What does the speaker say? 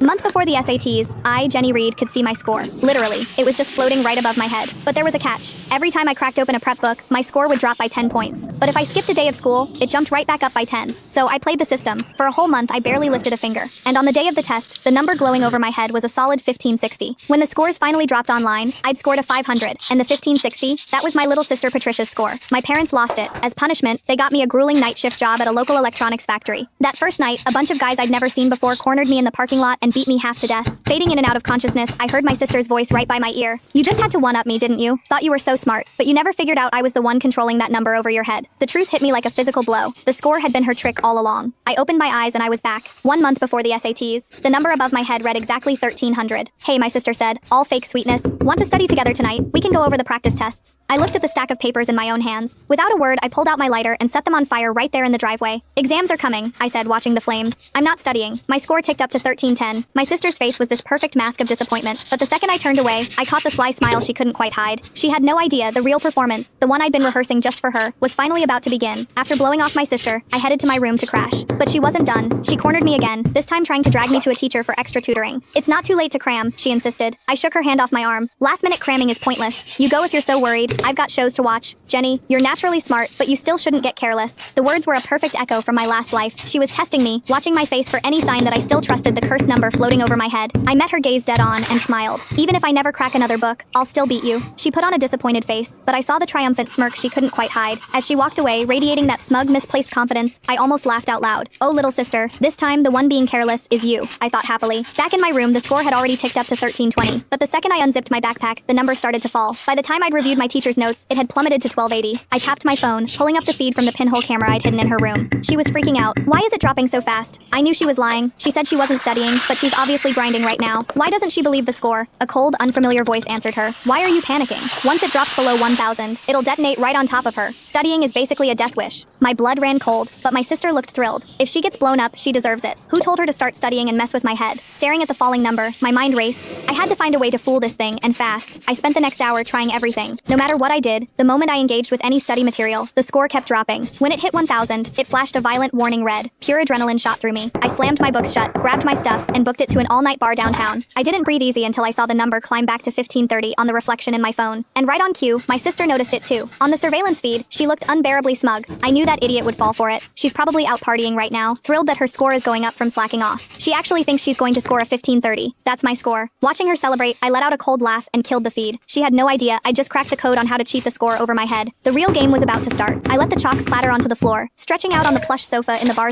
A month before the SATs, I, Jenny Reed, could see my score. Literally, it was just floating right above my head. But there was a catch. Every time I cracked open a prep book, my score would drop by 10 points. But if I skipped a day of school, it jumped right back up by 10. So I played the system. For a whole month, I barely lifted a finger. And on the day of the test, the number glowing over my head was a solid 1560. When the scores finally dropped online, I'd scored a 500, and the 1560, that was my little sister Patricia's score. My parents lost it. As punishment, they got me a grueling night shift job at a local electronics factory. That first night, a bunch of guys I'd never seen before cornered me in the parking lot and beat me half to death. Fading in and out of consciousness, I heard my sister's voice right by my ear. "You just had to one-up me, didn't you? Thought you were so smart, but you never figured out I was the one controlling that number over your head." The truth hit me like a physical blow. The score had been her trick all along. I opened my eyes and I was back. 1 month before the SATs, the number above my head read exactly 1300. "Hey," my sister said, all fake sweetness. "Want to study together tonight? We can go over the practice tests." I looked at the stack of papers in my own hands. Without a word, I pulled out my lighter and set them on fire right there in the driveway. "Exams are coming," I said, watching the flames. "I'm not studying." My score ticked up to 1310. My sister's face was this perfect mask of disappointment, but the second I turned away, I caught the sly smile she couldn't quite hide. She had no idea the real performance, the one I'd been rehearsing just for her, was finally about to begin. After blowing off my sister, I headed to my room to crash. But she wasn't done. She cornered me again, this time trying to drag me to a teacher for extra tutoring. "It's not too late to cram," she insisted. I shook her hand off my arm. "Last-minute cramming is pointless. You go if you're so worried. I've got shows to watch. Jenny, you're naturally smart, but you still shouldn't get careless." The words were a perfect echo from my last life. She was testing me, watching my face for any sign that I still trusted the cursed number floating over my head. I met her gaze dead on and smiled. "Even if I never crack another book, I'll still beat you." She put on a disappointed face, but I saw the triumphant smirk she couldn't quite hide. As she walked away, radiating that smug, misplaced confidence, I almost laughed out loud. "Oh, little sister, this time the one being careless is you," I thought happily. Back in my room, the score had already ticked up to 1320, but the second I unzipped my backpack, the number started to fall. By the time I'd reviewed my teacher's notes, it had plummeted to 1280. I tapped my phone, pulling up the feed from the pinhole camera I'd hidden in her room. She was freaking out. "Why is it dropping so fast?" I knew she was lying. She said she wasn't studying, but she's obviously grinding right now. "Why doesn't she believe the score?" A cold, unfamiliar voice answered her. "Why are you panicking? Once it drops below 1000, it'll detonate right on top of her. Studying is basically a death wish." My blood ran cold, but my sister looked thrilled. If she gets blown up, she deserves it. Who told her to start studying and mess with my head? Staring at the falling number, my mind raced. I had to find a way to fool this thing, and fast. I spent the next hour trying everything. No matter what I did, the moment I engaged with any study material, the score kept dropping. When it hit 1000, it flashed a violent warning red. Pure adrenaline shot through me. I slammed my books shut, grabbed my stuff, and booked it to an all-night bar downtown. I didn't breathe easy until I saw the number climb back to 1530 on the reflection in my phone. And right on cue, my sister noticed it too. On the surveillance feed, she looked unbearably smug. I knew that idiot would fall for it. She's probably out partying right now, thrilled that her score is going up from slacking off. She actually thinks she's going to score a 1530. That's my score. Watching her celebrate, I let out a cold laugh and killed the feed. She had no idea I just cracked the code on how to cheat the score over my head. The real game was about to start. I let the chalk clatter onto the floor, stretching out on the plush sofa in the bar's